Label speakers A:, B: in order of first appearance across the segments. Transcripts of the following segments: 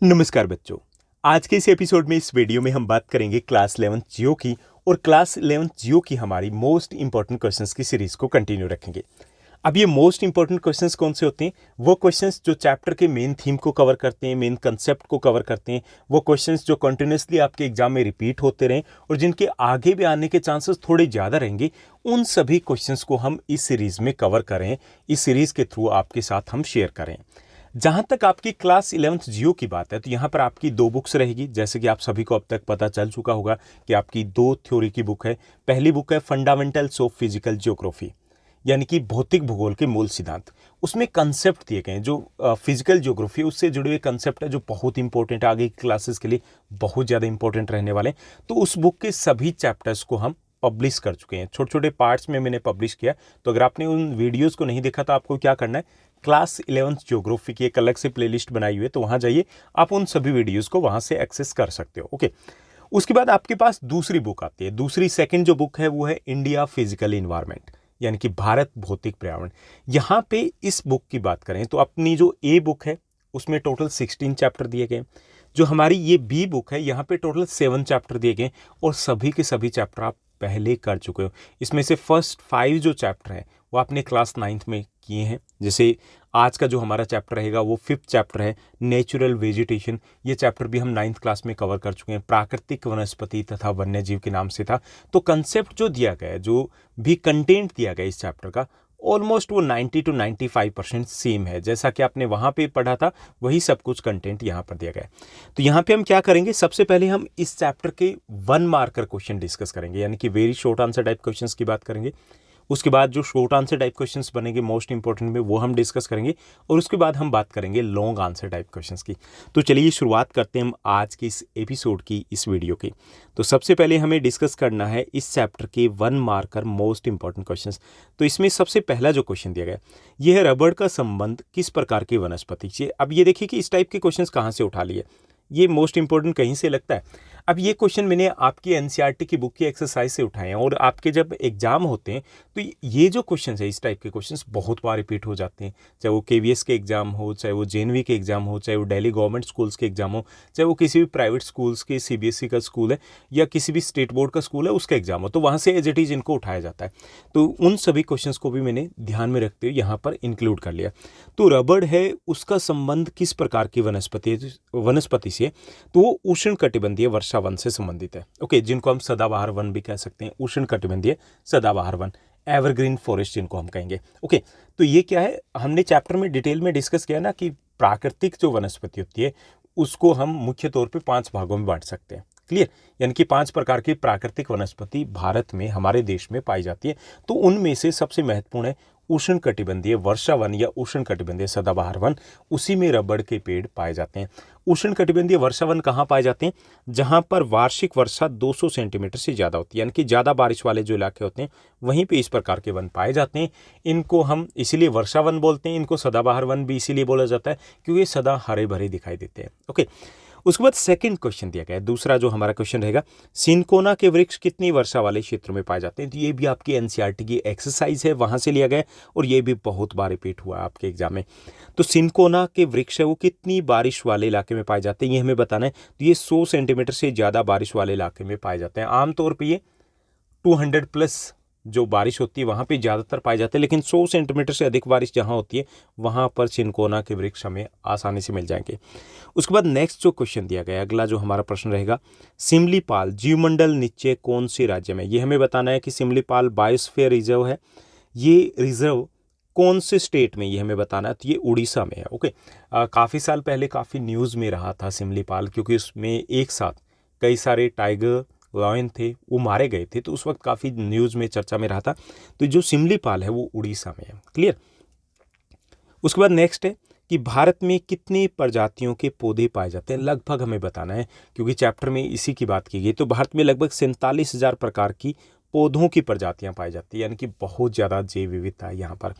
A: नमस्कार बच्चों। आज के इस एपिसोड में इस वीडियो में हम बात करेंगे क्लास 11 जियो की। और क्लास 11 जियो की हमारी मोस्ट इंपॉर्टेंट क्वेश्चंस की सीरीज को कंटिन्यू रखेंगे। अब ये मोस्ट इंपॉर्टेंट क्वेश्चंस कौन से होते हैं? वो क्वेश्चंस जो चैप्टर के मेन थीम को कवर करते हैं, मेन कंसेप्ट को कवर करते हैं। वो क्वेश्चंस जो कंटिन्यूसली आपके एग्जाम में रिपीट होते रहें और जिनके आगे भी आने के चांसेस थोड़े ज़्यादा रहेंगे, उन सभी क्वेश्चंस को हम इस सीरीज में कवर करें, इस सीरीज के थ्रू आपके साथ हम शेयर करें। जहां तक आपकी क्लास 11th जियो की बात है तो यहां पर आपकी दो बुक्स रहेगी। जैसे कि आप सभी को अब तक पता चल चुका होगा कि आपकी दो थ्योरी की बुक है। पहली बुक है फंडामेंटल्स ऑफ फिजिकल ज्योग्राफी, यानी कि भौतिक भूगोल के मूल सिद्धांत। उसमें कंसेप्ट दिए गए हैं जो फिजिकल ज्योग्राफी उससे जुड़े हुए कंसेप्ट है, जो बहुत इंपॉर्टेंट आगे की क्लासेस के लिए बहुत ज़्यादा इंपॉर्टेंट रहने वाले हैं। तो उस बुक के सभी चैप्टर्स को हम पब्लिश कर चुके हैं, छोटे छोटे पार्ट्स में मैंने पब्लिश किया। तो अगर आपने उन वीडियोस को नहीं देखा तो आपको क्या करना है, क्लास 11th ज्योग्राफी की एक अलग से प्लेलिस्ट बनाई हुई है, तो वहां जाइए, आप उन सभी वीडियोस को वहां से एक्सेस कर सकते हो। ओके। उसके बाद आपके पास दूसरी बुक आती है। दूसरी सेकंड जो बुक है वो है इंडिया फिजिकल इन्वायरमेंट, यानी कि भारत भौतिक पर्यावरण। यहाँ पे इस बुक की बात करें तो अपनी जो ए बुक है उसमें टोटल 16 चैप्टर दिए गए। जो हमारी ये बी बुक है यहाँ पे टोटल 7 चैप्टर दिए गए और सभी के सभी चैप्टर आप पहले कर चुके हो। इसमें से फर्स्ट 5 जो चैप्टर हैं वो आपने क्लास 9th में किए हैं। जैसे आज का जो हमारा चैप्टर रहेगा वो 5th चैप्टर है, नेचुरल वेजिटेशन। ये चैप्टर भी हम 9th क्लास में कवर कर चुके हैं। प्राकृतिक वनस्पति तथा वन्य जीव के नाम से था। तो कंसेप्ट जो दिया गया है, जो भी कंटेंट दिया गया इस चैप्टर का, ऑलमोस्ट वो 90 to 95% सेम है। जैसा कि आपने वहाँ पे पढ़ा था वही सब कुछ कंटेंट यहाँ पर दिया गया है। तो यहाँ पे हम क्या करेंगे, सबसे पहले हम इस चैप्टर के 1 मार्कर क्वेश्चन डिस्कस करेंगे, यानी कि very short answer type questions की बात करेंगे। उसके बाद जो शॉर्ट आंसर टाइप क्वेश्चंस बनेंगे मोस्ट इंपॉर्टेंट में, वो हम डिस्कस करेंगे। और उसके बाद हम बात करेंगे लॉन्ग आंसर टाइप क्वेश्चंस की। तो चलिए शुरुआत करते हैं हम आज के इस एपिसोड की, इस वीडियो की। तो सबसे पहले हमें डिस्कस करना है इस चैप्टर के 1 मार्कर मोस्ट इंपॉर्टेंट क्वेश्चंस। तो इसमें सबसे पहला जो क्वेश्चन दिया गया यह है, रबड़ का संबंध किस प्रकार की वनस्पति से। अब ये देखिए कि इस टाइप के क्वेश्चंस कहाँ से उठा लिए, ये मोस्ट इंपॉर्टेंट कहीं से लगता है। अब ये क्वेश्चन मैंने आपकी एनसीईआरटी की बुक की एक्सरसाइज से उठाए हैं और आपके जब एग्जाम होते हैं तो ये जो क्वेश्चन है, इस टाइप के क्वेश्चंस बहुत बार रिपीट हो जाते हैं। चाहे वो केवीएस के एग्जाम हो, चाहे वो जेएनवी के एग्जाम हो, चाहे वो दिल्ली गवर्नमेंट स्कूल्स के एग्जाम हो, चाहे वो किसी भी प्राइवेट स्कूल्स के सीबीएसई का स्कूल है या किसी भी स्टेट बोर्ड का स्कूल है उसका एग्जाम हो, तो वहाँ से एज इट इज इनको उठाया जाता है। तो उन सभी क्वेश्चंस को भी मैंने ध्यान में रखते हुए यहाँ पर इंक्लूड कर लिया। तो रबड़ है, उसका संबंध किस प्रकार की वनस्पति से, तो वो उष्ण कटिबंधीय वर्षा वन से संबंधित है। ओके, जिनको हम सदाबहार वन भी कह सकते हैं, उष्ण कटिबंधीय सदाबहार वन, एवरग्रीन फॉरेस्ट जिनको हम कहेंगे। ओके, तो ये क्या है, हमने चैप्टर में डिटेल में डिस्कस किया ना कि प्राकृतिक जो वनस्पति होती है उसको हम मुख्य तौर पे 5 भागों में बांट सकते हैं। क्लियर, यानी कि 5 प्रकार की प्राकृतिक वनस्पति भारत में, हमारे देश में पाई जाती है। तो उनमें से सबसे महत्वपूर्ण है उष्ण कटिबंधीय वर्षा वन या उष्ण कटिबंधीय सदाबहार वन। उसी में रबड़ के पेड़ पाए जाते हैं। उष्ण कटिबंधीय वर्षा वन कहाँ पाए जाते हैं? जहां पर वार्षिक वर्षा 200 सेंटीमीटर से ज़्यादा होती है, यानी कि ज़्यादा बारिश वाले जो इलाके होते हैं वहीं पे इस प्रकार के वन पाए जाते हैं। इनको हम इसीलिए वर्षा वन बोलते हैं। इनको सदाबहार वन भी इसीलिए बोला जाता है क्योंकि सदा हरे भरे दिखाई देते हैं। ओके, उसके बाद सेकंड क्वेश्चन दिया गया है। दूसरा जो हमारा क्वेश्चन रहेगा, सिनकोना के वृक्ष कितनी वर्षा वाले क्षेत्रों में पाए जाते हैं। तो ये भी आपकी एनसीईआरटी की एक्सरसाइज है, वहां से लिया गया और ये भी बहुत बार रिपीट हुआ आपके एग्जाम में। तो सिनकोना के वृक्ष है वो कितनी बारिश वाले इलाके में पाए जाते हैं, ये हमें बताना है। तो ये 100 सेंटीमीटर से ज़्यादा बारिश वाले इलाके में पाए जाते हैं। आमतौर पर ये 200+ जो बारिश होती है वहाँ पे ज़्यादातर पाए जाते हैं, लेकिन 100 सेंटीमीटर से अधिक बारिश जहाँ होती है वहाँ पर सिनकोना के वृक्ष हमें आसानी से मिल जाएंगे। उसके बाद नेक्स्ट जो क्वेश्चन दिया गया है, अगला जो हमारा प्रश्न रहेगा, सिमलीपाल जीवमंडल नीचे कौन से राज्य में। ये हमें बताना है कि सिमलीपाल बायोस्फीयर रिजर्व है, ये रिजर्व कौन से स्टेट में, ये हमें बताना है। तो ये उड़ीसा में है। ओके, काफ़ी साल पहले काफ़ी न्यूज़ में रहा था सिमलीपाल, क्योंकि उसमें एक साथ कई सारे टाइगर लायन थे वो मारे गए थे, तो उस वक्त काफ़ी न्यूज़ में चर्चा में रहा था। तो जो सिमलीपाल है वो उड़ीसा में है। क्लियर। उसके बाद नेक्स्ट है कि भारत में कितनी प्रजातियों के पौधे पाए जाते हैं, लगभग हमें बताना है क्योंकि चैप्टर में इसी की बात की गई। तो भारत में लगभग 47,000 प्रकार की पौधों की प्रजातियां पाई जाती है, यानी कि बहुत ज़्यादा जैव विविधता है यहाँ पर।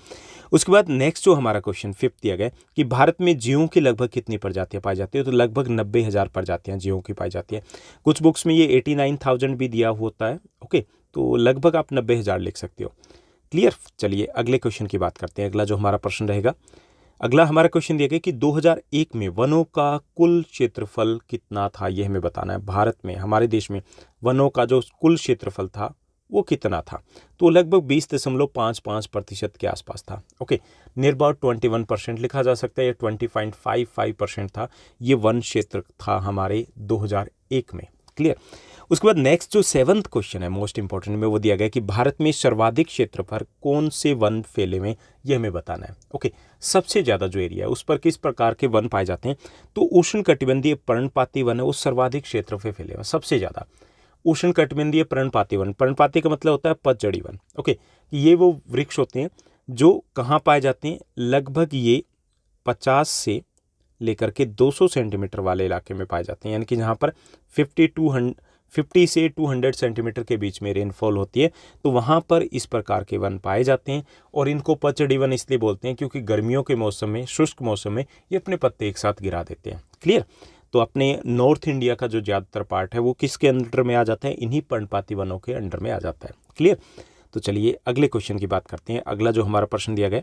A: उसके बाद नेक्स्ट जो हमारा क्वेश्चन 5th दिया गया कि भारत में जीवों की लगभग कितनी प्रजातियां पाई जाती है। तो लगभग 90,000 प्रजातियां जीवों की पाई जाती है। कुछ बुक्स में ये 89,000 भी दिया होता है। ओके, तो लगभग आप 90,000 लिख सकते हो। क्लियर। चलिए अगले क्वेश्चन की बात करते हैं। अगला जो हमारा प्रश्न रहेगा, अगला हमारा क्वेश्चन दिया गया कि 2001 में वनों का कुल क्षेत्रफल कितना था, यह हमें बताना है। भारत में, हमारे देश में वनों का जो कुल क्षेत्रफल था वो कितना था, तो लगभग 20.55% के आसपास था। ओके, नियर अबाउट 21% लिखा जा सकता है, या 20.55% था ये वन क्षेत्र था हमारे 2001 में। क्लियर। उसके बाद नेक्स्ट जो 7th क्वेश्चन है मोस्ट इंपॉर्टेंट में, वो दिया गया कि भारत में सर्वाधिक क्षेत्र पर कौन से वन फैले हुए, ये हमें बताना है। ओके, सबसे ज़्यादा जो एरिया है उस पर किस प्रकार के वन पाए जाते हैं, तो उष्णकटिबंधीय पर्णपाती वन है वो सर्वाधिक क्षेत्र पे फैले हुए, सबसे ज़्यादा उष्णकटिबंधीय पर्णपाती वन। पर्णपाती का मतलब होता है पतझड़ी वन। ओके, ये वो वृक्ष होते हैं जो कहाँ पाए जाते हैं, लगभग ये 50 से लेकर के 200 सेंटीमीटर वाले इलाके में पाए जाते हैं, यानी कि जहाँ पर 50 से 200 सेंटीमीटर के बीच में रेनफॉल होती है, तो वहाँ पर इस प्रकार के वन पाए जाते हैं। और इनको पतझड़ी वन इसलिए बोलते हैं क्योंकि गर्मियों के मौसम में, शुष्क मौसम में ये अपने पत्ते एक साथ गिरा देते हैं। क्लियर। तो अपने नॉर्थ इंडिया का जो ज़्यादातर पार्ट है वो किसके अंडर में आ जाता है, इन्हीं पर्णपाती वनों के अंडर में आ जाता है। क्लियर। तो चलिए अगले क्वेश्चन की बात करते हैं। अगला जो हमारा प्रश्न दिया गया,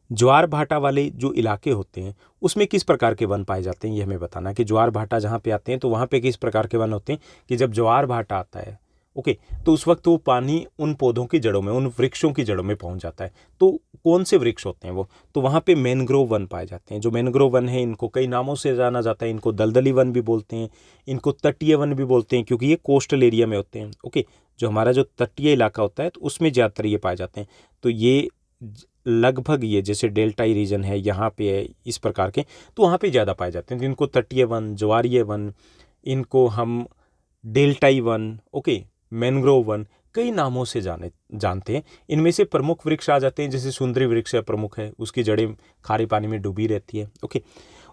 A: ज्वार भाटा वाले जो इलाके होते हैं उसमें किस प्रकार के वन पाए जाते हैं, ये हमें बताना है कि ज्वार भाटा जहाँ पे आते हैं तो वहाँ पे किस प्रकार के वन होते हैं कि जब ज्वार भाटा आता है, ओके, तो उस वक्त वो पानी उन पौधों की जड़ों में, उन वृक्षों की जड़ों में पहुँच जाता है। तो कौन से वृक्ष होते हैं वो, तो वहाँ पे मैनग्रोव वन पाए जाते हैं। जो मैनग्रोव वन है इनको कई नामों से जाना जाता है, इनको दलदली वन भी बोलते हैं, इनको तटीय वन भी बोलते हैं क्योंकि ये कोस्टल एरिया में होते हैं। ओके, जो हमारा जो तटीय इलाका होता है तो उसमें ज़्यादातर ये पाए जाते हैं। तो ये लगभग ये जैसे डेल्टाई रीजन है यहाँ पे है इस प्रकार के, तो वहाँ पे ज़्यादा पाए जाते हैं। तो इनको तटीय वन, ज्वारीय वन, इनको हम डेल्टाई वन, ओके, मैनग्रोव वन, कई नामों से जानते हैं। इनमें से प्रमुख वृक्ष आ जाते हैं, जैसे सुंदरी वृक्ष है, प्रमुख है, उसकी जड़ें खारे पानी में डूबी रहती है। ओके,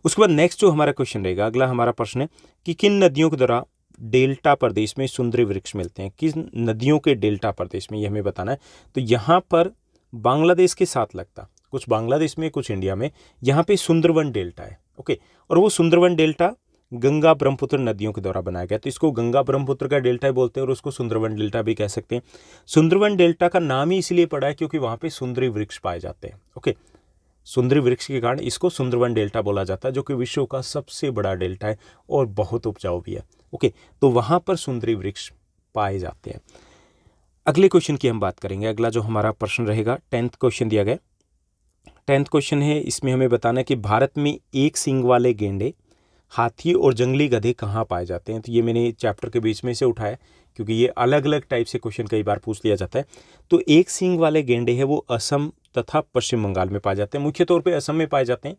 A: उसके बाद नेक्स्ट जो हमारा क्वेश्चन रहेगा, अगला हमारा प्रश्न है कि किन नदियों के द्वारा डेल्टा प्रदेश में सुंदरी वृक्ष मिलते हैं, किस नदियों के डेल्टा प्रदेश में, ये हमें बताना है। तो यहाँ पर बांग्लादेश के साथ लगता, कुछ बांग्लादेश में कुछ इंडिया में, यहाँ पे सुंदरवन डेल्टा है। ओके, और वो सुंदरवन डेल्टा गंगा ब्रह्मपुत्र नदियों के द्वारा बनाया गया, तो इसको गंगा ब्रह्मपुत्र का डेल्टा बोलते हैं और उसको सुंदरवन डेल्टा भी कह सकते हैं। सुंदरवन डेल्टा का नाम ही इसलिए पड़ा है क्योंकि वहाँ पे सुंदरी वृक्ष पाए जाते हैं। ओके, सुंदरी वृक्ष के कारण इसको सुंदरवन डेल्टा बोला जाता है, जो कि विश्व का सबसे बड़ा डेल्टा है और बहुत उपजाऊ भी है। ओके, तो वहाँ पर सुंदरी वृक्ष पाए जाते हैं। अगले क्वेश्चन की हम बात करेंगे। अगला जो हमारा प्रश्न रहेगा, 10th क्वेश्चन दिया गया। 10th क्वेश्चन है, इसमें हमें बताना है कि भारत में एक सींग वाले गेंडे, हाथी और जंगली गधे कहाँ पाए जाते हैं। तो ये मैंने चैप्टर के बीच में से उठाया क्योंकि ये अलग अलग टाइप से क्वेश्चन कई बार पूछ लिया जाता है। तो एक सींग वाले गेंडे है वो असम तथा पश्चिम बंगाल में पाए जाते हैं, मुख्य तौर पर असम में पाए जाते हैं।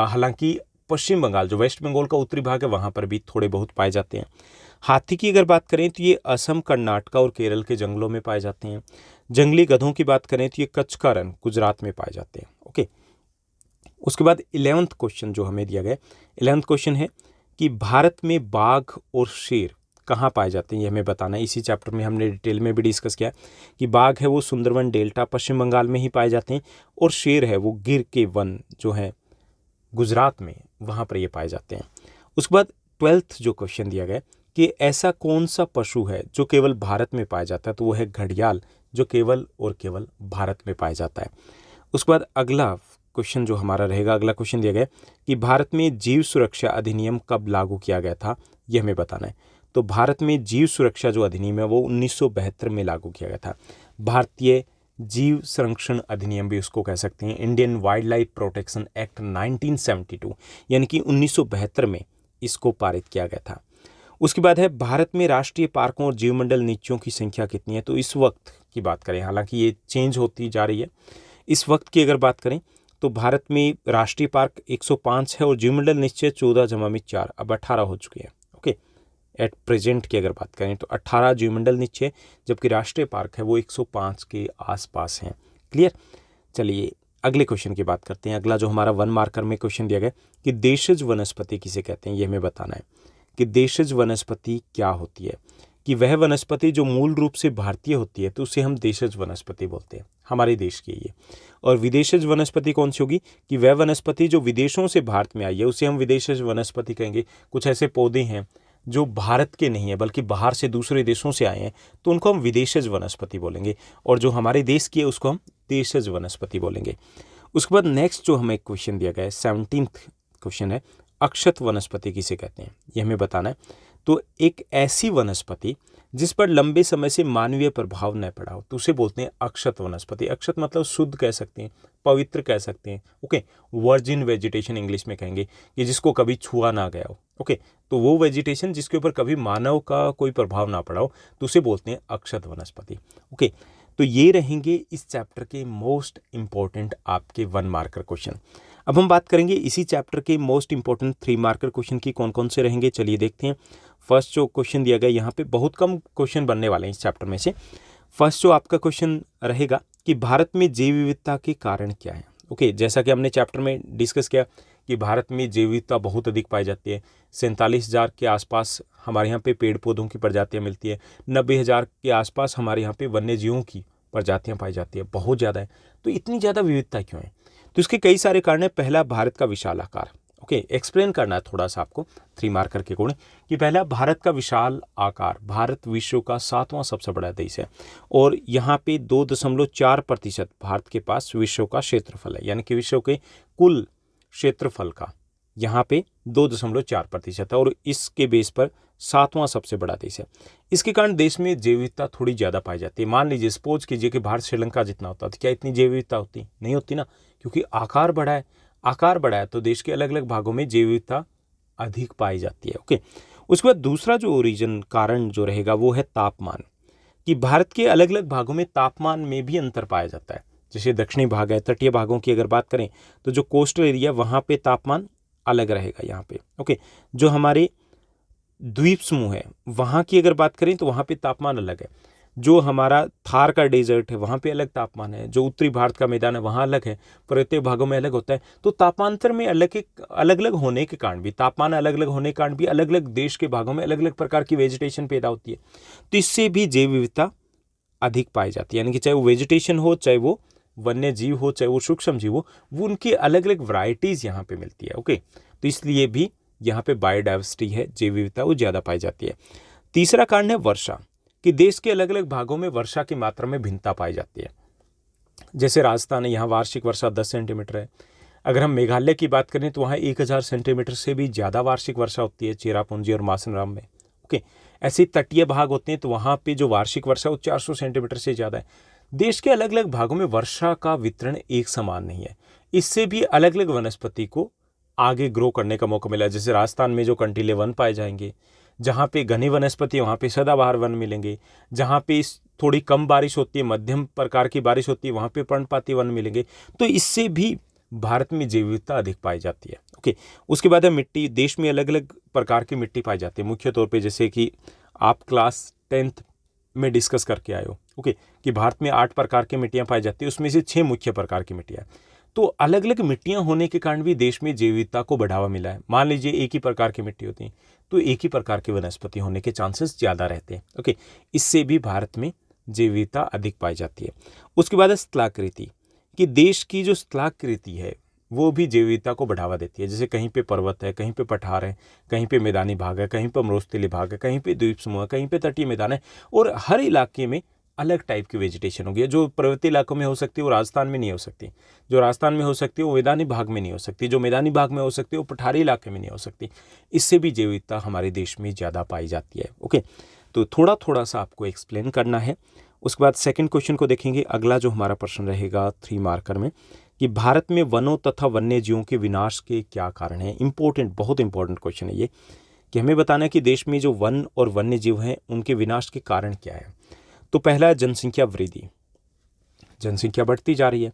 A: हालांकि पश्चिम बंगाल, जो वेस्ट बंगाल का उत्तरी भाग है, वहाँ पर भी थोड़े बहुत पाए जाते हैं। हाथी की अगर बात करें तो ये असम, कर्नाटक और केरल के जंगलों में पाए जाते हैं। जंगली गधों की बात करें तो ये कच्छ का रण, गुजरात में पाए जाते हैं। ओके, उसके बाद 11th क्वेश्चन जो हमें दिया गया, 11th क्वेश्चन है कि भारत में बाघ और शेर कहाँ पाए जाते हैं, ये हमें बताना है। इसी चैप्टर में हमने डिटेल में भी डिस्कस किया कि बाघ है वो सुंदरवन डेल्टा पश्चिम बंगाल में ही पाए जाते हैं, और शेर है वो गिर के वन जो है गुजरात में, वहाँ पर ये पाए जाते हैं। उसके बाद 12th जो क्वेश्चन दिया गया कि ऐसा कौन सा पशु है जो केवल भारत में पाया जाता है, तो वो है घड़ियाल, जो केवल और केवल भारत में पाया जाता है। उसके बाद अगला क्वेश्चन जो हमारा रहेगा, अगला क्वेश्चन दिया गया कि भारत में जीव सुरक्षा अधिनियम कब लागू किया गया था, यह हमें बताना है। तो भारत में जीव सुरक्षा जो अधिनियम है वो 1972 में लागू किया गया था। भारतीय जीव संरक्षण अधिनियम भी उसको कह सकते हैं, Indian wild life protection act 1972, यानी कि 1972 में इसको पारित किया गया था। उसके बाद है भारत में राष्ट्रीय पार्कों और जीवमंडल नीतियों की संख्या कितनी है। तो इस वक्त की बात करें, हालांकि ये चेंज होती जा रही है, इस वक्त की अगर बात करें तो भारत में राष्ट्रीय पार्क 105 है और जीवमंडल निश्चय 14+4, अब 18 हो चुके हैं। ओके, एट प्रेजेंट की अगर बात करें तो 18 जीवमंडल निश्चय, जबकि राष्ट्रीय पार्क है वो 105 के आसपास हैं। क्लियर। चलिए अगले क्वेश्चन की बात करते हैं। अगला जो हमारा 1 मार्कर में क्वेश्चन दिया गया कि देशज वनस्पति किसे कहते हैं, ये हमें बताना है कि देशज वनस्पति क्या होती है। कि वह वनस्पति जो मूल रूप से भारतीय होती है तो उसे हम देशज वनस्पति बोलते हैं, हमारे देश की ये। और विदेशज वनस्पति कौन सी होगी कि वह वनस्पति जो विदेशों से भारत में आई है उसे हम विदेशज वनस्पति कहेंगे। कुछ ऐसे पौधे हैं जो भारत के नहीं है बल्कि बाहर से दूसरे देशों से आए हैं तो उनको हम विदेशज वनस्पति बोलेंगे, और जो हमारे देश की है उसको हम देशज वनस्पति बोलेंगे। उसके बाद नेक्स्ट जो हमें क्वेश्चन दिया गया है 17th क्वेश्चन है, अक्षत वनस्पति किसे कहते हैं, ये हमें बताना है। तो एक ऐसी वनस्पति जिस पर लंबे समय से मानवीय प्रभाव न पड़ा हो तो उसे बोलते हैं अक्षत वनस्पति। अक्षत मतलब शुद्ध कह सकते हैं, पवित्र कह सकते हैं, ओके। वर्जिन वेजिटेशन इंग्लिश में कहेंगे कि जिसको कभी छुआ ना गया हो, ओके। तो वो वेजिटेशन जिसके ऊपर कभी मानव का कोई प्रभाव ना पड़ा हो तो उसे बोलते हैं अक्षत वनस्पति, ओके। तो ये रहेंगे इस चैप्टर के मोस्ट इंपॉर्टेंट आपके 1 मार्कर क्वेश्चन। अब हम बात करेंगे इसी चैप्टर के मोस्ट इंपॉर्टेंट 3 मार्कर क्वेश्चन की कौन कौन से रहेंगे, चलिए देखते हैं। फर्स्ट जो क्वेश्चन दिया गया, यहाँ पे बहुत कम क्वेश्चन बनने वाले हैं इस चैप्टर में से। फर्स्ट जो आपका क्वेश्चन रहेगा कि भारत में जैव विविधता के कारण क्या है, ओके। जैसा कि हमने चैप्टर में डिस्कस किया कि भारत में जैव विविधता बहुत अधिक पाई जाती है। 47,000 के आसपास हमारे यहाँ पे पेड़ पौधों की प्रजातियाँ मिलती है। 90,000 के आसपास हमारे यहाँ पे वन्य जीवों की प्रजातियाँ पाई जाती है, बहुत ज़्यादा है। तो इतनी ज़्यादा विविधता क्यों है? तो इसके कई सारे कारण हैं। पहला, भारत का विशाल आकार, ओके। एक्सप्लेन करना है थोड़ा सा आपको 3 मार्कर के अकॉर्डिंग कि पहला, भारत का विशाल आकार। भारत विश्व का 7वां सबसे बड़ा देश है और यहाँ पे 2.4% भारत के पास विश्व का क्षेत्रफल है, यानी कि विश्व के कुल क्षेत्रफल का यहाँ पे 2.4% है और इसके बेस पर 7वां सबसे बड़ा देश है। इसके कारण देश में जैव विविधता थोड़ी ज़्यादा पाई जाती है। मान लीजिए, सपोज कीजिए कि भारत श्रीलंका जितना होता तो क्या इतनी जैव विविधता होती? नहीं होती ना, क्योंकि आकार बढ़ा है। आकार बढ़ा है तो देश के अलग अलग भागों में जैव विविधता अधिक पाई जाती है, ओके। उसके बाद दूसरा जो ओरिजिन कारण जो रहेगा वो है तापमान, कि भारत के अलग अलग भागों में तापमान में भी अंतर पाया जाता है। जैसे दक्षिणी भाग है, तटीय भागों की अगर बात करें तो जो कोस्टल एरिया वहाँ पे तापमान अलग रहेगा यहाँ पे, ओके। जो हमारे द्वीप समूह है वहाँ की अगर बात करें तो वहाँ पे तापमान अलग है। जो हमारा थार का डेजर्ट है वहाँ पे अलग तापमान है। जो उत्तरी भारत का मैदान है वहाँ अलग है, पर्वतीय भागों में अलग होता है। तो तापांतर में अलग अलग होने के कारण भी, तापमान अलग अलग होने के कारण भी अलग अलग देश के भागों में अलग अलग प्रकार की वेजिटेशन पैदा होती है। तो इससे भी जैव विविधता अधिक पाई जाती है, यानी कि चाहे वो वेजिटेशन हो, चाहे वो वन्य जीव हो, चाहे वो सूक्ष्म जीव हो, वो उनकी अलग अलग वैरायटीज यहाँ पे मिलती है, ओके। तो इसलिए भी यहाँ पे बायोडाइवर्सिटी है, जैव विविधता वो ज़्यादा पाई जाती है। तीसरा कारण है वर्षा, कि देश के अलग अलग भागों में वर्षा की मात्रा में भिन्नता पाई जाती है। जैसे राजस्थान है, यहाँ वार्षिक वर्षा 10 सेंटीमीटर है। अगर हम मेघालय की बात करें तो वहाँ 1000 सेंटीमीटर से भी ज़्यादा वार्षिक वर्षा होती है, चेरापूंजी और मासनराम में, ओके। ऐसे तटीय भाग होते हैं तो वहाँ पे जो वार्षिक वर्षा वो 400 सेंटीमीटर से ज़्यादा है। देश के अलग अलग भागों में वर्षा का वितरण एक समान नहीं है। इससे भी अलग अलग वनस्पति को आगे ग्रो करने का मौका मिला। जैसे राजस्थान में जो कंटीले वन पाए जाएंगे, जहाँ पे घनी वनस्पति वहाँ पे सदाबहार वन मिलेंगे, जहाँ पे थोड़ी कम बारिश होती है, मध्यम प्रकार की बारिश होती है, वहाँ पे पर्णपाती वन मिलेंगे। तो इससे भी भारत में जैव विविधता अधिक पाई जाती है, ओके। उसके बाद है मिट्टी। देश में अलग अलग प्रकार की मिट्टी पाई जाती है, मुख्य तौर पे जैसे कि आप क्लास 10th में डिस्कस करके आए हो, ओके, कि भारत में 8 प्रकार की मिट्टियाँ पाई जाती है, उसमें से 6 मुख्य प्रकार की मिट्टियाँ। तो अलग अलग मिट्टियाँ होने के कारण भी देश में जैव विविधता को बढ़ावा मिला है। मान लीजिए एक ही प्रकार की मिट्टी होती है तो एक ही प्रकार की वनस्पति होने के चांसेस ज़्यादा रहते हैं, ओके। इससे भी भारत में जैव विविधता अधिक पाई जाती है। उसके बाद है स्थलाकृति, कि देश की जो स्थलाकृति है वो भी जैव विविधता को बढ़ावा देती है। जैसे कहीं पे पर्वत है, कहीं पे पठार है, कहीं पे मैदानी भाग है, कहीं पे मरुस्थलीय भाग है, कहीं पे द्वीप समूह है, कहीं पे तटीय मैदान है, और हर इलाके में अलग टाइप की वेजिटेशन होगी। जो पर्वतीय इलाकों में हो सकती है वो राजस्थान में नहीं हो सकती, जो राजस्थान में हो सकती है वो मैदानी भाग में नहीं हो सकती, जो मैदानी भाग में हो सकती है वो पठारी इलाके में नहीं हो सकती। इससे भी जैव विविधता हमारे देश में ज़्यादा पाई जाती है, ओके। तो थोड़ा थोड़ा सा आपको एक्सप्लेन करना है। उसके बाद सेकंड क्वेश्चन को देखेंगे। अगला जो हमारा प्रश्न रहेगा 3 मार्कर में, कि भारत में वनों तथा वन्य जीवों के विनाश के क्या कारण हैं। इंपॉर्टेंट, बहुत इंपॉर्टेंट क्वेश्चन है ये, कि हमें बताना है कि देश में जो वन और वन्य जीव हैं उनके विनाश के कारण क्या है। तो पहला है जनसंख्या वृद्धि। जनसंख्या बढ़ती जा रही है।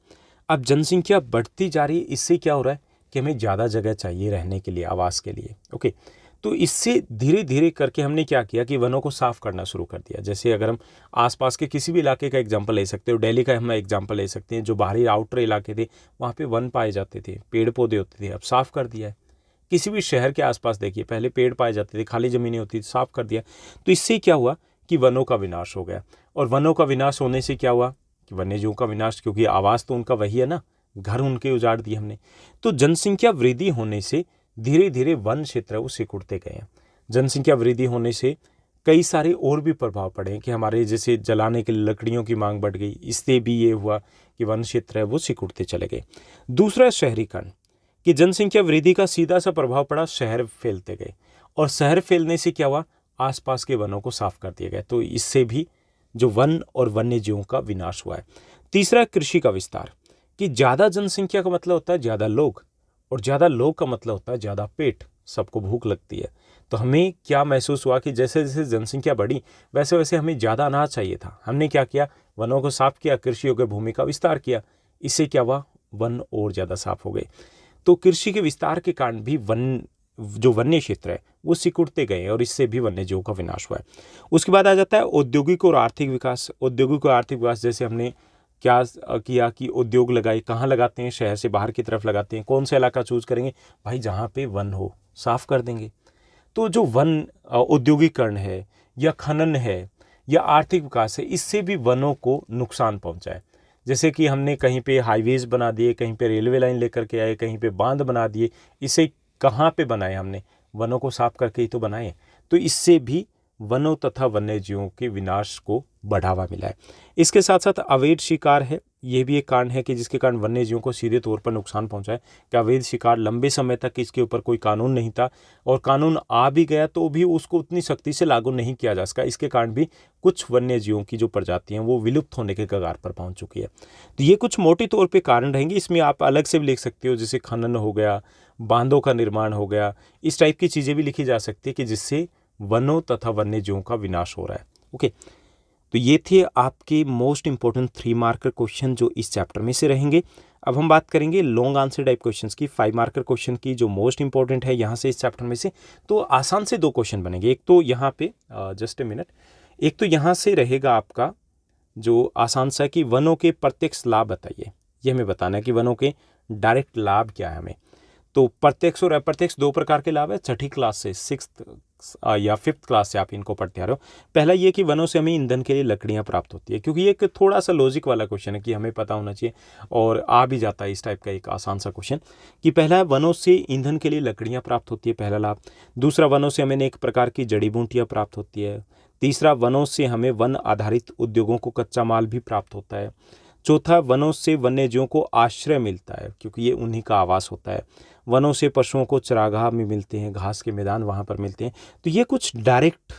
A: अब जनसंख्या बढ़ती जा रही है, इससे क्या हो रहा है कि हमें ज़्यादा जगह चाहिए रहने के लिए, आवास के लिए, ओके। तो इससे धीरे धीरे करके हमने क्या किया कि वनों को साफ करना शुरू कर दिया। जैसे अगर हम आसपास के किसी भी इलाके का एग्जांपल ले सकते हो, दिल्ली का हम एग्जांपल ले सकते हैं। जो बाहरी आउटर इलाके थे वहाँ पे वन पाए जाते थे, पेड़ पौधे होते थे, अब साफ़ कर दिया है। किसी भी शहर के आसपास देखिए, पहले पेड़ पाए जाते थे, खाली ज़मीनें होती थी, साफ़ कर दिया। तो इससे क्या हुआ कि वनों का विनाश हो गया। और वनों का विनाश होने से क्या हुआ कि वन्यजीवों का विनाश, क्योंकि आवास तो उनका वही है ना, घर उनके उजाड़ दिए हमने। तो जनसंख्या वृद्धि होने से धीरे धीरे वन क्षेत्र वो सिकुड़ते गए हैं। जनसंख्या वृद्धि होने से कई सारे और भी प्रभाव पड़े हैं, कि हमारे जैसे जलाने के लिए लकड़ियों की मांग बढ़ गई। इससे भी ये हुआ कि वन क्षेत्र है वो सिकुड़ते चले गए। दूसरा शहरीकरण, कि जनसंख्या वृद्धि का सीधा सा प्रभाव पड़ा, शहर फैलते गए और शहर फैलने से क्या हुआ, आसपास के वनों को साफ कर दिया गया, तो इससे भी जो वन और वन्य जीवों का विनाश हुआ है। तीसरा कृषि का विस्तार, कि ज़्यादा जनसंख्या का मतलब होता है ज़्यादा लोग, और ज़्यादा लोग का मतलब होता है ज़्यादा पेट, सबको भूख लगती है। तो हमें क्या महसूस हुआ कि जैसे जैसे जनसंख्या बढ़ी वैसे वैसे हमें ज़्यादा अनाज चाहिए था। हमने क्या किया, वनों को साफ किया, कृषि योग्य भूमि का विस्तार किया, इससे क्या हुआ, वन और ज़्यादा साफ हो गए। तो कृषि के विस्तार के कारण भी जो वन्य क्षेत्र है वो सिकुड़ते गए और इससे भी वन्य जीवों का विनाश हुआ है। उसके बाद आ जाता है औद्योगिक और आर्थिक विकास। औद्योगिक और आर्थिक विकास, जैसे हमने क्या किया कि उद्योग लगाए, कहाँ लगाते हैं, शहर से बाहर की तरफ लगाते हैं। कौन सा इलाका चूज करेंगे, भाई जहाँ पे वन हो, साफ कर देंगे। तो जो वन औद्योगिकरण है या खनन है या आर्थिक विकास है, इससे भी वनों को नुकसान पहुंचा है। जैसे कि हमने कहीं पे हाईवेज बना दिए, कहीं पे रेलवे लाइन लेकर के आए, कहीं पे बांध बना दिए। इसे कहाँ पे बनाए, हमने वनों को साफ करके ही तो बनाए। तो इससे भी वनों तथा वन्य जीवों के विनाश को बढ़ावा मिला है। इसके साथ साथ अवैध शिकार है, ये भी एक कारण है कि जिसके कारण वन्य जीवों को सीधे तौर पर नुकसान पहुंचा है। कि अवैध शिकार, लंबे समय तक इसके ऊपर कोई कानून नहीं था, और कानून आ भी गया तो भी उसको उतनी सख्ती से लागू नहीं किया जा सका। इसके कारण भी कुछ वन्य जीवों की जो प्रजाति हैं वो विलुप्त होने के कगार पर पहुंच चुकी है। तो ये कुछ मोटे तौर पर कारण रहेंगे, इसमें आप अलग से भी लिख सकते हो, जैसे खनन हो गया, बांधों का निर्माण हो गया, इस टाइप की चीज़ें भी लिखी जा सकती है कि जिससे वनों तथा वन्य जीवों का विनाश हो रहा है। ओके, तो ये थे आपके मोस्ट इंपॉर्टेंट 3 मार्कर क्वेश्चन जो इस चैप्टर में से रहेंगे। अब हम बात करेंगे लॉन्ग आंसर टाइप क्वेश्चंस की, 5 मार्कर क्वेश्चन की, जो मोस्ट इंपॉर्टेंट है यहाँ से इस चैप्टर में से। तो आसान से 2 क्वेश्चन बनेंगे। एक तो यहाँ पे जस्ट ए मिनट, एक तो यहाँ से रहेगा आपका जो आसान सा कि वनों के प्रत्यक्ष लाभ बताइए। ये हमें बताना है कि वनों के डायरेक्ट लाभ क्या है हमें। तो प्रत्यक्ष और अप्रत्यक्ष 2 प्रकार के लाभ है। छठी क्लास से, 6th या 5th क्लास से आप इनको पढ़ते आ रहे हो। पहला ये कि वनों से हमें ईंधन के लिए लकड़ियां प्राप्त होती है, क्योंकि ये एक थोड़ा सा लॉजिक वाला क्वेश्चन है कि हमें पता होना चाहिए, और आ भी जाता है इस टाइप का एक आसान सा क्वेश्चन कि पहला है वनों से ईंधन के लिए लकड़ियां प्राप्त होती है, पहला लाभ। दूसरा, वनों से हमें एक प्रकार की जड़ी बूटियाँ प्राप्त होती है। तीसरा, वनों से हमें वन आधारित उद्योगों को कच्चा माल भी प्राप्त होता है। चौथा, वनों से वन्य जीवों को आश्रय मिलता है, क्योंकि ये उन्हीं का आवास होता है। वनों से पशुओं को चरागाह में मिलते हैं, घास के मैदान वहाँ पर मिलते हैं। तो ये कुछ डायरेक्ट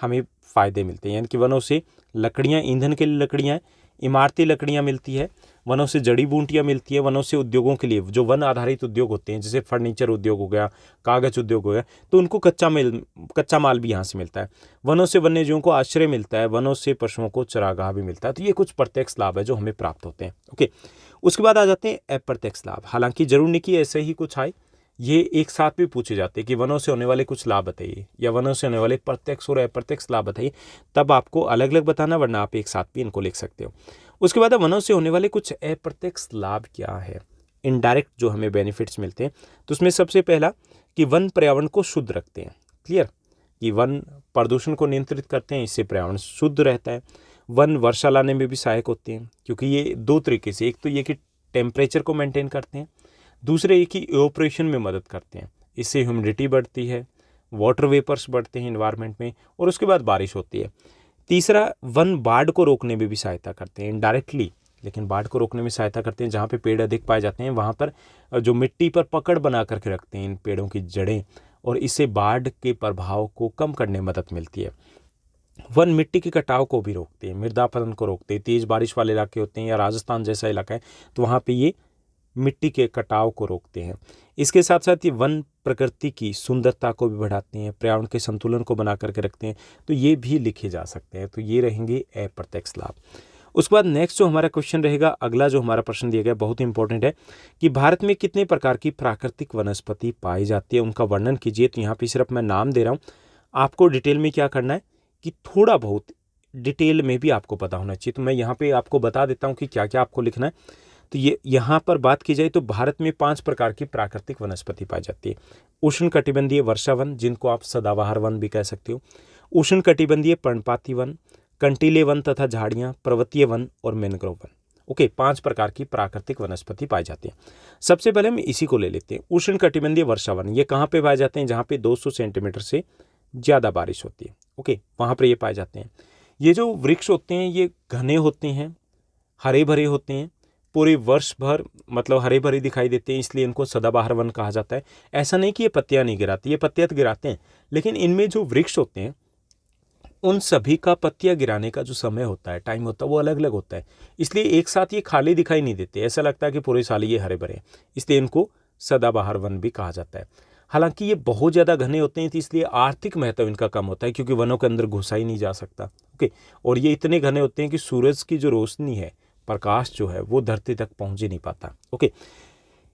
A: हमें फ़ायदे मिलते हैं, यानी कि वनों से लकड़ियाँ, ईंधन के लिए लकड़ियाँ, इमारती लकड़ियाँ मिलती है, वनों से जड़ी बूटियाँ मिलती है, वनों से उद्योगों के लिए जो वन आधारित उद्योग होते हैं, जैसे फर्नीचर उद्योग हो गया, कागज़ उद्योग हो गया, तो उनको कच्चा माल भी यहाँ से मिलता है। वनों से वन्य जीवों को आश्रय मिलता है, वनों से पशुओं को चरागाह भी मिलता है। तो ये कुछ प्रत्यक्ष लाभ है जो हमें प्राप्त होते हैं। ओके, उसके बाद आ जाते हैं अप्रत्यक्ष लाभ। हालांकि जरूर नहीं कि ऐसे ही कुछ आए, ये एक साथ भी पूछे जाते हैं कि वनों से होने वाले कुछ लाभ बताइए, या वनों से होने वाले प्रत्यक्ष और अप्रत्यक्ष लाभ बताइए। तब आपको अलग अलग बताना, वरना आप एक साथ भी इनको लिख सकते हो। उसके बाद वनों से होने वाले कुछ अप्रत्यक्ष लाभ क्या है, इनडायरेक्ट जो हमें बेनिफिट्स मिलते हैं। तो उसमें सबसे पहला कि वन पर्यावरण को शुद्ध रखते हैं। क्लियर, कि वन प्रदूषण को नियंत्रित करते हैं, इससे पर्यावरण शुद्ध रहता है। वन वर्षा लाने में भी सहायक होते हैं, क्योंकि ये 2 तरीके से, एक तो ये कि टेम्परेचर को मेंटेन करते हैं, दूसरे ये कि इवोपरेशन में मदद करते हैं, इससे ह्यूमिडिटी बढ़ती है, वाटर वेपर्स बढ़ते हैं इन्वायरमेंट में, और उसके बाद बारिश होती है। तीसरा, वन बाढ़ को रोकने में भी सहायता करते हैं इनडायरेक्टली, लेकिन बाढ़ को रोकने में सहायता करते हैं। जहाँ पे पेड़ अधिक पाए जाते हैं वहाँ पर जो मिट्टी पर पकड़ बना करके रखते हैं इन पेड़ों की जड़ें, और इससे बाढ़ के प्रभाव को कम करने में मदद मिलती है। वन मिट्टी के कटाव को भी रोकते हैं, मृदापतन को रोकते हैं। तेज बारिश वाले इलाके होते हैं या राजस्थान जैसा इलाका है तो वहाँ पे ये मिट्टी के कटाव को रोकते हैं। इसके साथ साथ ये वन प्रकृति की सुंदरता को भी बढ़ाते हैं, पर्यावरण के संतुलन को बना करके रखते हैं। तो ये भी लिखे जा सकते हैं। तो ये रहेंगे अप्रत्यक्ष लाभ। उसके बाद नेक्स्ट जो हमारा क्वेश्चन रहेगा, अगला जो हमारा प्रश्न दिया गया बहुत इंपॉर्टेंट है कि भारत में कितने प्रकार की प्राकृतिक वनस्पति पाई जाती है, उनका वर्णन कीजिए। तो यहाँ पे सिर्फ मैं नाम दे रहा हूँ, आपको डिटेल में क्या करना है कि थोड़ा बहुत डिटेल में भी आपको पता होना चाहिए। तो मैं यहाँ पे आपको बता देता हूँ कि क्या क्या आपको लिखना है। तो ये यहाँ पर बात की जाए तो भारत में 5 प्रकार की प्राकृतिक वनस्पति पाई जाती है। उष्णकटिबंधीय वर्षा वन, जिनको आप सदाबहार वन भी कह सकते हो, उष्णकटिबंधीय पर्णपाती वन, कंटीले वन तथा झाड़ियाँ, पर्वतीय वन और मैंग्रोव वन। ओके, 5 प्रकार की प्राकृतिक वनस्पति पाई जाती है। सबसे पहले हम इसी को ले लेते हैं, उष्णकटिबंधीय वर्षा वन। ये कहाँ पे पाए जाते हैं? जहाँ पे 200 सेंटीमीटर से ज़्यादा बारिश होती है। ओके, वहाँ पर ये पाए जाते हैं। ये जो वृक्ष होते हैं ये घने होते हैं, हरे भरे होते हैं, पूरे वर्ष भर मतलब हरे भरे दिखाई देते हैं, इसलिए इनको सदाबहार वन कहा जाता है। ऐसा नहीं कि ये पत्तियां नहीं गिराती, ये पत्तियां तो गिराते हैं, लेकिन इनमें जो वृक्ष होते हैं उन सभी का पत्तियां गिराने का जो समय होता है, टाइम होता है, वो अलग अलग होता है। इसलिए एक साथ ये खाली दिखाई नहीं देते, ऐसा लगता है कि पूरे साल ये हरे भरे हैं, इसलिए इनको सदाबहार वन भी कहा जाता है। हालांकि ये बहुत ज़्यादा घने होते हैं, तो इसलिए आर्थिक महत्व इनका कम होता है, क्योंकि वनों के अंदर घुसा ही नहीं जा सकता। ओके, और ये इतने घने होते हैं कि सूरज की जो रोशनी है, प्रकाश जो है, वो धरती तक पहुंच ही नहीं पाता। ओके,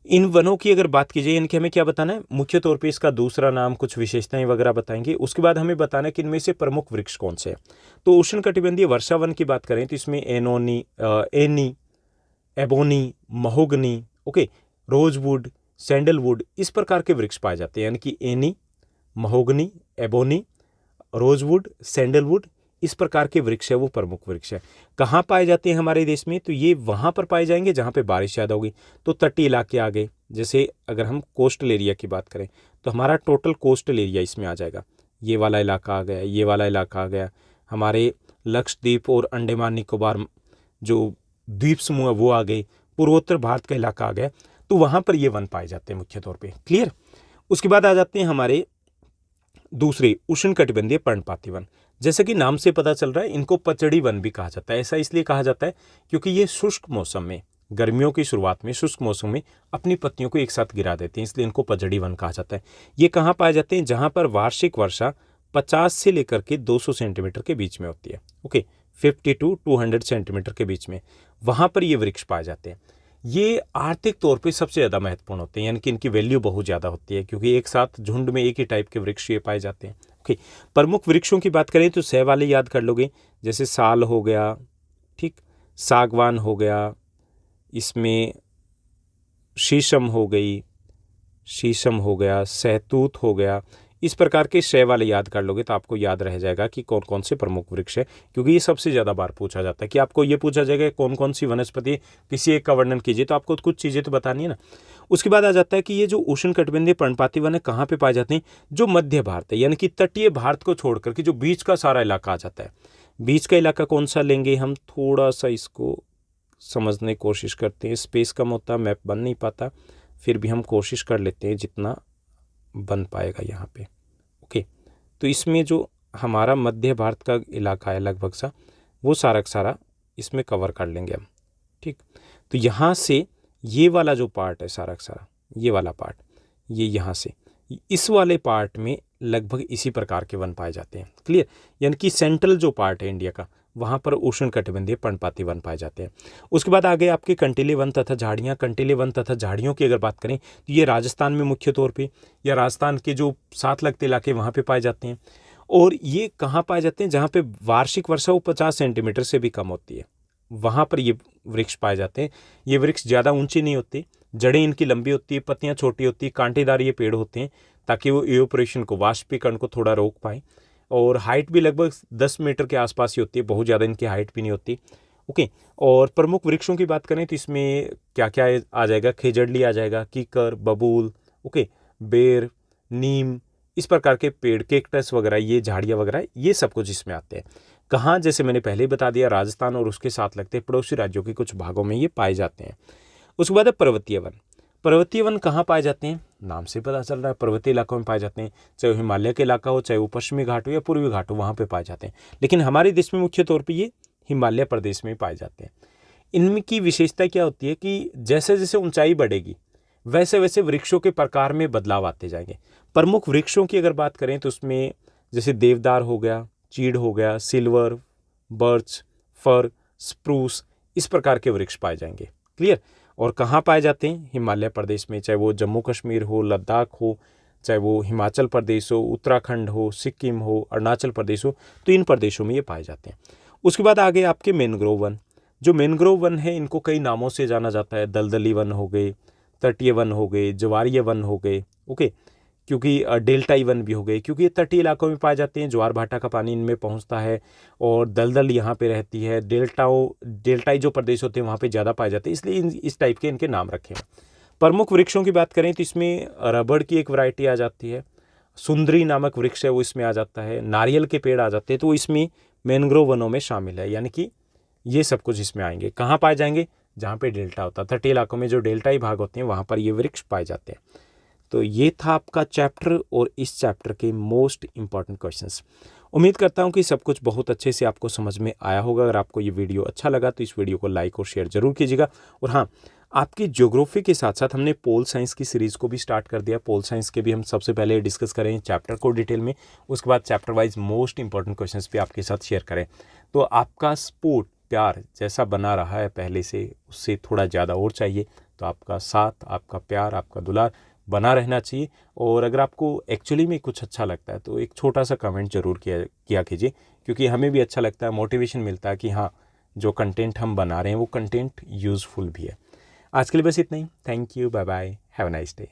A: इन वनों की अगर बात की जाए, इनके हमें क्या बताना है, मुख्य तौर पे इसका दूसरा नाम, कुछ विशेषताएं वगैरह बताएंगे। उसके बाद हमें बताना है कि इनमें से प्रमुख वृक्ष कौन से हैं। तो उष्णकटिबंधीय वर्षा वन की बात करें तो इसमें any, ebony, mahogany, okay, rosewood, sandalwood, इस प्रकार के वृक्ष पाए जाते हैं। यानी कि any, mahogany, ebony, rosewood, sandalwood, इस प्रकार के वृक्ष है वो प्रमुख वृक्ष है। कहाँ पाए जाते हैं हमारे देश में, तो ये वहाँ पर पाए जाएंगे जहाँ पे बारिश ज़्यादा होगी। तो तटीय इलाके आ गए, जैसे अगर हम कोस्टल एरिया की बात करें तो हमारा टोटल कोस्टल एरिया इसमें आ जाएगा। ये वाला इलाका आ गया, ये वाला इलाका आ गया, हमारे लक्षद्वीप और अंडमान निकोबार जो द्वीप समूह है वो आ गए, पूर्वोत्तर भारत का इलाका आ गया, तो वहाँ पर ये वन पाए जाते हैं मुख्य तौर पर। क्लियर। उसके बाद आ जाते हैं हमारे दूसरे उष्णकटिबंधीय पर्णपाती वन। जैसे कि नाम से पता चल रहा है, इनको पचड़ी वन भी कहा जाता है। ऐसा इसलिए कहा जाता है क्योंकि ये शुष्क मौसम में, गर्मियों की शुरुआत में शुष्क मौसम में अपनी पत्तियों को एक साथ गिरा देते हैं, इसलिए इनको पचड़ी वन कहा जाता है। ये कहाँ पाए जाते हैं, जहाँ पर वार्षिक वर्षा 50 से लेकर के 200 सेंटीमीटर के बीच में होती है। ओके, 50 to 200 सेंटीमीटर के बीच में, वहाँ पर ये वृक्ष पाए जाते हैं। ये आर्थिक तौर पे सबसे ज़्यादा महत्वपूर्ण होते हैं, यानी कि इनकी वैल्यू बहुत ज़्यादा होती है, क्योंकि एक साथ झुंड में एक ही टाइप के वृक्ष ये पाए जाते हैं। ओके, प्रमुख वृक्षों की बात करें तो सह वाले याद कर लोगे, जैसे साल हो गया, ठीक, सागवान हो गया, इसमें शीशम हो गई, शीशम हो गया, सहतूत हो गया, इस प्रकार के सह वाले याद कर लोगे तो आपको याद रह जाएगा कि कौन कौन से प्रमुख वृक्ष है, क्योंकि ये सबसे ज़्यादा बार पूछा जाता है कि आपको ये पूछा जाएगा कौन कौन सी वनस्पति, किसी एक का वर्णन कीजिए, तो आपको कुछ चीज़ें तो बतानी है ना। उसके बाद आ जाता है कि ये जो उष्णकटिबंधीय पर्णपाती वन है कहाँ पे पाए जाते हैं, जो मध्य भारत है, यानी कि तटीय भारत को छोड़ करके जो बीच का सारा इलाका आ जाता है। बीच का इलाका कौन सा लेंगे हम, थोड़ा सा इसको समझने की कोशिश करते हैं, स्पेस कम होता, मैप बन नहीं पाता, फिर भी हम कोशिश कर लेते हैं जितना बन पाएगा यहाँ पे। ओके, तो इसमें जो हमारा मध्य भारत का इलाका है लगभग सा, वो सारा का सारा इसमें कवर कर लेंगे हम। ठीक, तो यहाँ से ये वाला जो पार्ट है सारा का सारा, ये वाला पार्ट, ये यहाँ से इस वाले पार्ट में लगभग इसी प्रकार के वन पाए जाते हैं। क्लियर, यानी कि सेंट्रल जो पार्ट है इंडिया का, वहाँ पर उष्णकटिबंधीय पर्णपाती वन पाए जाते हैं। उसके बाद आगे आपके कंटीले वन तथा झाड़ियाँ। कंटीले वन तथा झाड़ियों की अगर बात करें तो ये राजस्थान में मुख्य तौर पे, या राजस्थान के जो साथ लगते इलाके वहाँ पे पाए जाते हैं। और ये कहाँ पाए जाते हैं, जहाँ पे वार्षिक वर्षा वो 50 सेंटीमीटर से भी कम होती है, वहाँ पर ये वृक्ष पाए जाते हैं। ये वृक्ष ज़्यादा ऊंचे नहीं होते, जड़ें इनकी लंबी होती है, पत्तियाँ छोटी होती है, कांटेदार ये पेड़ होते हैं, ताकि वो इवेपोरेशन को, वाष्पीकरण को थोड़ा रोक पाए। और हाइट भी लगभग 10 मीटर के आसपास ही होती है, बहुत ज़्यादा इनकी हाइट भी नहीं होती। ओके, और प्रमुख वृक्षों की बात करें तो इसमें क्या क्या आ जाएगा, खेजड़ली आ जाएगा, कीकर, बबूल, ओके, बेर, नीम, इस प्रकार के पेड़, केक्टस वगैरह, ये झाड़ियाँ वगैरह, ये सब कुछ इसमें आते हैं। कहाँ, जैसे मैंने पहले ही बता दिया, राजस्थान और उसके साथ लगते पड़ोसी राज्यों के कुछ भागों में ये पाए जाते हैं। उसके बाद है पर्वतीय वन। पर्वतीय वन कहाँ पाए जाते हैं, नाम से पता चल रहा है, पर्वतीय इलाकों में पाए जाते हैं, चाहे वो हिमालय के इलाका हो, चाहे वो पश्चिमी घाट हो या पूर्वी घाट हो, वहाँ पे पाए जाते हैं। लेकिन हमारे देश में मुख्य तौर पे ये हिमालय प्रदेश में पाए जाते हैं। इनकी विशेषता क्या होती है कि जैसे जैसे ऊंचाई बढ़ेगी वैसे वैसे वृक्षों के प्रकार में बदलाव आते जाएंगे। प्रमुख वृक्षों की अगर बात करें तो उसमें जैसे देवदार हो गया, चीड़ हो गया, सिल्वर, बर्च, फर, स्प्रूस, इस प्रकार के वृक्ष पाए जाएंगे। क्लियर, और कहाँ पाए जाते हैं, हिमालय प्रदेश में, चाहे वो जम्मू कश्मीर हो, लद्दाख हो, चाहे वो हिमाचल प्रदेश हो, उत्तराखंड हो, सिक्किम हो, अरुणाचल प्रदेश हो, तो इन प्रदेशों में ये पाए जाते हैं। उसके बाद आगे आपके मैनग्रोव वन। जो मैनग्रोव वन है इनको कई नामों से जाना जाता है, दलदली वन हो गए, तटीय वन हो गए, ज्वारीय वन हो गए, ओके, क्योंकि डेल्टाई वन भी हो गए, क्योंकि ये तटीय इलाकों में पाए जाते हैं, ज्वार भाटा का पानी इनमें पहुंचता है और दलदल यहाँ पे रहती है। डेल्टाई जो प्रदेश होते हैं वहाँ पे ज़्यादा पाए जाते हैं, इसलिए इस टाइप के इनके नाम रखे हैं। प्रमुख वृक्षों की बात करें तो इसमें रबड़ की एक वैरायटी आ जाती है, सुंदरी नामक वृक्ष है वो इसमें आ जाता है, नारियल के पेड़ आ जाते हैं, तो इसमें मैनग्रोव वनों में शामिल है। यानी कि ये सब कुछ इसमें आएंगे। कहाँ पाए जाएंगे, जहाँ पे डेल्टा होता है। तटीय इलाकों में जो डेल्टाई भाग होते हैं वहाँ पर ये वृक्ष पाए जाते हैं। तो ये था आपका चैप्टर और इस चैप्टर के मोस्ट इम्पॉर्टेंट क्वेश्चंस। उम्मीद करता हूँ कि सब कुछ बहुत अच्छे से आपको समझ में आया होगा। अगर आपको ये वीडियो अच्छा लगा तो इस वीडियो को लाइक और शेयर जरूर कीजिएगा। और हाँ, आपकी ज्योग्राफी के साथ साथ हमने पोल साइंस की सीरीज़ को भी स्टार्ट कर दिया। पोल साइंस के भी हम सबसे पहले डिस्कस करें चैप्टर को डिटेल में, उसके बाद chapter wise most important questions भी आपके साथ शेयर करें। तो आपका सपोर्ट प्यार जैसा बना रहा है पहले से, उससे थोड़ा ज़्यादा और चाहिए। तो आपका साथ, आपका प्यार, आपका दुलार बना रहना चाहिए। और अगर आपको एक्चुअली में कुछ अच्छा लगता है तो एक छोटा सा कमेंट जरूर किया कीजिए, क्योंकि हमें भी अच्छा लगता है, मोटिवेशन मिलता है कि हाँ, जो कंटेंट हम बना रहे हैं वो कंटेंट यूज़फुल भी है। आज के लिए बस इतना ही। Thank you, bye bye, have a nice day.